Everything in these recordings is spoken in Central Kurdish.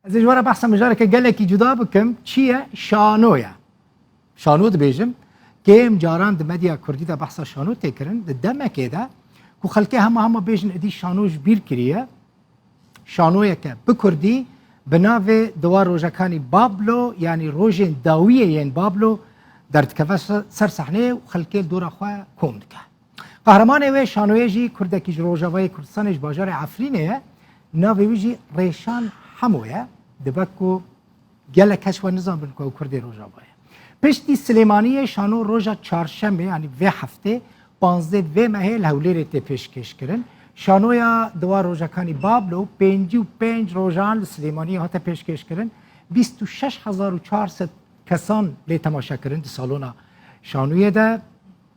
از جوار بحث مجاره که گله کی جدا بکم چیه شانویا شانو دبیجم که مجاران د مدیا کردی دا بحث شانو تکرن د دمه کې دا کو خلکه هم بیجن ادی شانوش بیر کریه شانویا که بکردی بناو دوار روژکانی بابلو یعنی روژ داویه یعنی بابلو در تکفه سر صحنه و خلکه دور خواه کوم دکه قهرمان وی شانوی جی کردکی روژاوی کردستانش باجار عفرینه ناوی وی جی ریشان همویه دبکو گله کشو نظام بنکو کردی روژاوی پشتی سلیمانی شانو روژا چهارشنبه یعنی وی هفته 15 وی ماه لهولیر تی پیشکش کرن شانویا دوار روژکانی بابلو 55 روژان سلیمانی هات پیشکش کرن 26400 کسان لی تماشا کرن دی سالونا شانوی ده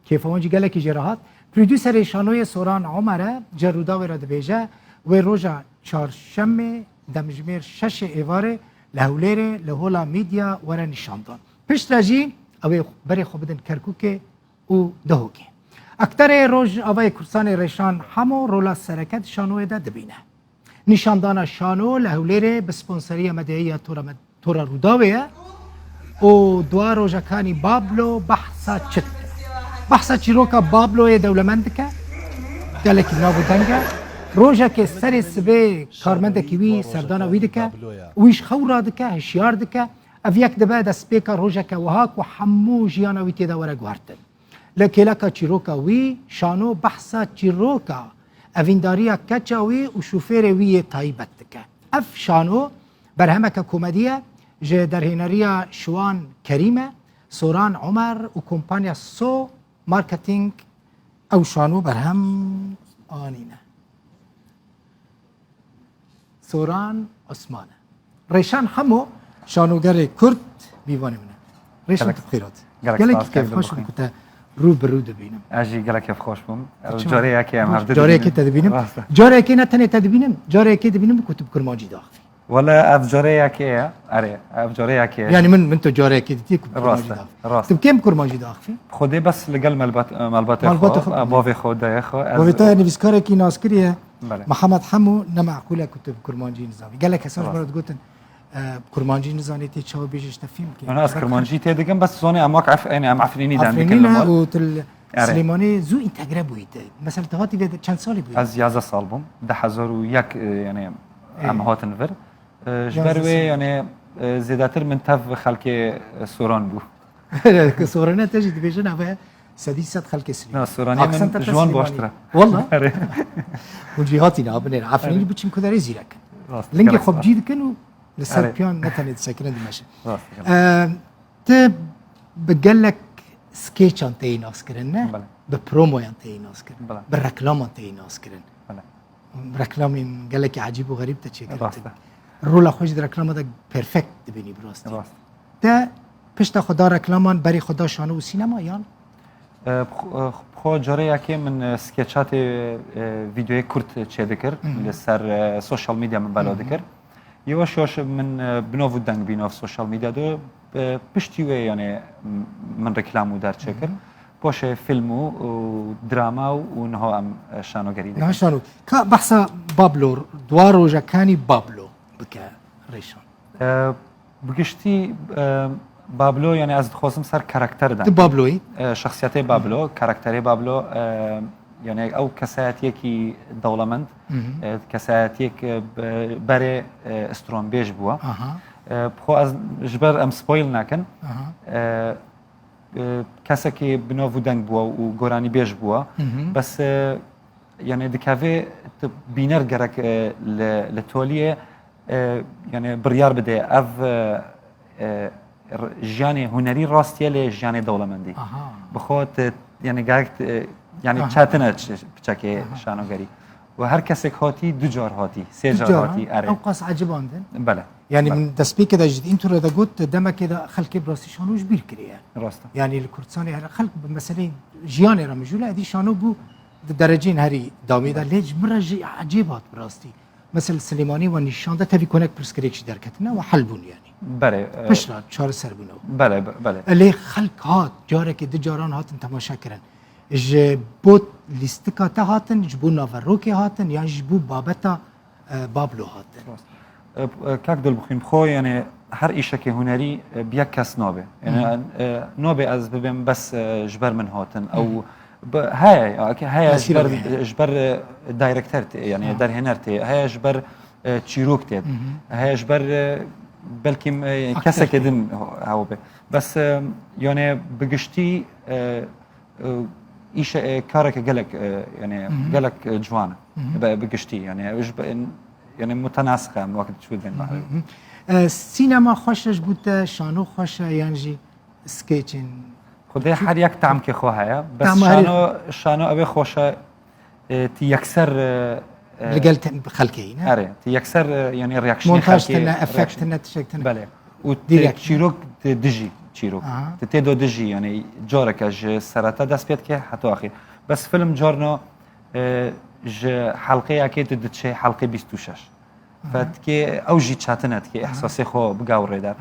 کیفوانجی گله کی جراحات پرودوسر شانوی سوران عمره جرودا و رد بیجه و روژا چهارشنبه دمجمیر 6 ایواره لهولیر لهولا میدیا ور نشاندان پشت راجی اوی بری خوب بدن کرکوک او دهوکی اکتر روز اوی کردستان ریشان همو رولا سرکت شانوی ده دبینه نشاندان شانو لهولیر بسپونسری مدعی تورا روداویه و دوا روژکانی بابلو بحثا چت بحثا چیروکا بابلو دولمند که گلکی نابو دنگه روژا که سر سبه کارمند کیوی سردان وی دکه ویش خورا دکه هشیار دکه او یک دبه دست بیکا روژا که وهاک و حمو جیانا وی تیدا ورگ وردن لکیلکا چیروکا وی شانو بحثا چیروکا اوینداریا کچا وی و شوفیر وی تایبت دکه اف شانو برهمک کومدیه جه در هنریا شوان کریمه سوران عمر و کمپانیا سو مارکتینگ او شانو برهم آنینه سوران عثمانه ریشان همو شانوگر کرد بیوانه منه ریشان خیرات گلکی کیف خوش بکتا رو برو دبینم اجی گلکی خوش بم جاره یکی هم هفته جاره یکی تدبینم جاره یکی نتنه تدبینم جاره یکی دبینم کتب کرمانجی داخل ولا افجاره یکیه اره افجاره یکیه يعني من تو جاره یکی دیتی راست تو کم کرمانجی داخل خودی بس لقل ملبات خو باوی خود خو باوی تا نویسکار کی ناسکریه محمد حمو نمعقوله کتب کرمانجی نظامی گله کسانش برات گفتن کرمانجی نظامی تی چاو بیشش تفهم کی انا از کرمانجی تی دیگم بس زونی اماک یعنی ام عفرینی دن میکنم و تل سلیمانی زو اینتگره بوده مثلا تهاتی چند سالی بود از 11 سال بوم 10001 یعنی ام هاتن ور جبروی یعنی زیادتر من تف خلق سوران بو که سورانه تجد بیشتر نوه 300 خلق سلیم نه سورانی من جوان باشتره والله و جهاتی نه ابنه عفرینی بچیم کداری زیرک لنگی خوب جید کنو لسر پیان نتنید سکنه دیمشه ت بقلك سكيتش انت ناس كرنا ببرومو انت ناس كرنا بالركلام انت ناس كرنا ركلام قال لك عجيب وغريب تشي رولا خوش در رکلام ده پرفکت بینی براستی ده پشت خدا رکلامان بری خدا شانو و سینما یان خو جاره یکی من سکیچات ویدیوی کرد چه دکر لسر سوشال میدیا من بلا دکر یواش من بناو دنگ بیناف سوشال میدیا دو پشتیوه یعنی من رکلامو در چه کر باشه فیلمو و دراما و نها هم شانوگری دکر نه شانو که بحثا بابلو دوار روژکانی بابلو بکه ریشان بگشتی بابلو یعنی از خواستم سر کاراکتر دن بابلوی شخصیت بابلو کاراکتری بابلو یعنی او کسایتی کی دولمند کسایتی که بره استرون بیش بوا بخو از جبر ام سپویل نکن کسی که بنا ودنگ بوا و گورانی بیش بوا بس یعنی دکاوی بینر گرک لتولیه یعنی بریار بده اف جانی هنری راستیه ل جانی دولمندی بخواد یعنی گرت یعنی چاتنه بچکه شانوگری و هر کسی هاتی دو جار هاتی سه جار هاتی اره اوقاس عجباندن بله يعني من دسبي كده جد انتو ردا قلت دما كده خلق براسي شانوش بير كريه راسته يعني الكردستاني خلق مثلا جياني رمجوله هذه شانو بو درجين هري داميدا ليج مره عجيبات براستي مثل سليماني ونشان ده تبي كونك برسكريكش دركتنا وحلبون يعني بله پشت چهار سر بنو بله اللي خلق هات جاره که دجاران هاتن تماشا کرن ج بوت لیستکا تا هاتن جبو ناوروکی هاتن یا جبو بابتا بابلو هاتن کاک دڵبخین بخۆ یعنی هەر ئیشەکە هوەری بیەک کەس نابێ نابێ ئەس ببێم بەس ژبەر من هاتن ئەو هەیە ژبەر دایرکتەر یعنی دەرهێنەر تێ هەیە ژبەر چیرۆک تێت هەیە ژبەر بەلکیم کەسێکە دن هاو بێ بەس یانێ بگشتی ئیش کارێکە gelek جوانە بگشتی یعنی متەناسقە وەکت چوو دێن سینەما خۆشش بووتە شانۆ خۆشە یانژی سکێچین خدای هەر یەک تامکێ خۆ هەیە بەس شانۆ ئەوێ خۆشە یەکسەر لەگەل خەڵکەی ئەرێ یەکسەر ینی ڕاکشنی ئەفکتنە تشکتن بەێ و چیرۆک دژی چیرۆک تێدۆ دژی ینی جۆرەکە ژ سەرەتا دەست پێت کێ هەتواخی بەس فلم جۆرنۆ ژ حەڵقەیەکێت دچێ حەڵقی 26 فەتکێ ئەو ژی چاتنەتکێ ئەحساسی خۆ بگاو ڕێدار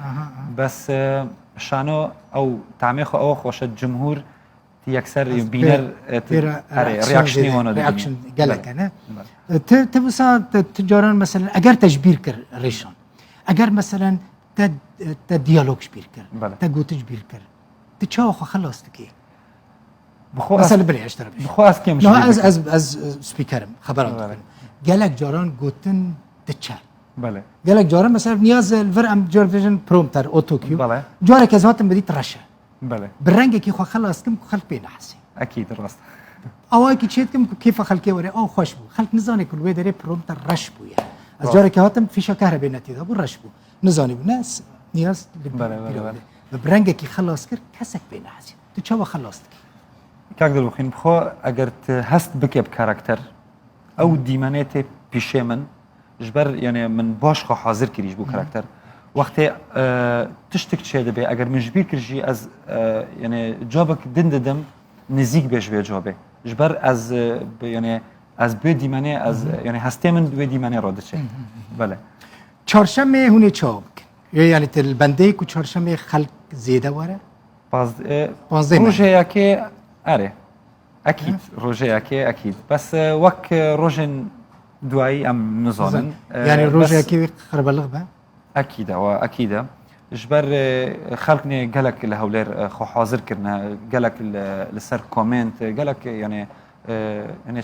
بەس شانۆ ئەو تامێخۆ ئەوە خۆشە جمهور یەکسەر بینەر ڕاکشنی وانە گەلەکەنە تبسا تجاران مثلا ئەگەر تەشبیر کرد ڕێشان ئەگەر مثلا تا دیالۆگش بیر کرد تا گوتش بیر کرد تو چاوەخۆ خەلاص دکێ مثلا برێشتر ئەز سپیکەرم خەبەرم gelek caran gotin diçe. Gelek caran mesela niyaz ver em carvejin prompter otokyu. Carek ez hatim bedît reşe. Bir rengekî xwe xelas kim ku xelk pê nehesî. Ekîd rast. Awayekî çêt kim ku kêfa xelkê were ew xweş bû. Xelk nizane ku li wê derê prompter reş bûye. Ez carekê hatim fîşa kehrebê netîda bû reş bû. Nizanî bû ne niyaz bi bir rengekî xelas kir kesek pê nehesî. Tu çawa xelas dikî. Kak dilbixîn bixwe eger tu hest bike bi karakter ئەو دیمەنێتێ پیشێ من ji ber yani min baş xwe hazir kirî ji bo karakter wextê tiştek çê dibe eger min ji bîr kir jî ez yani cavek din didim nizîk bê ji vê cavê ji ber ez yani ez bê dîmenê ez yani hestê min wê dîmenê ra diçe bele çarşemê hûn ê çawa bikin yani til bendeyê ku çarşemê xelk zêde were rojeyekê erê أكيد روجياكي أكيد بس وك روجن دوائي أم نزانن يعني روجياكي خرب اللغبة أكيد هو أكيد جبر خلقني قالك لهولير خو حاضر كرنا قالك لسر كومنت قالك يعني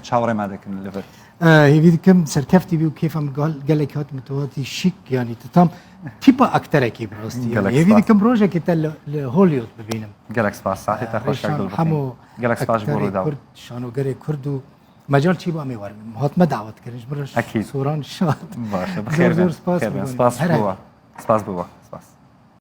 تشاوري ما ذاك الليفر هي كم سركفتي بيو كيف ام قالك هات متواتي شيك يعني تتام تيبا اكتر كي بروستي هي كم روجا كي تل هوليوود ببينم قالك سباس ساعتي تخش حمو قالك سباس بورو داو شانو غري كردو مجال چی با می ور هات ما دعوت کردش برش اكيد سوران شاد باشه بخير سباس بوا سباس بوا سباس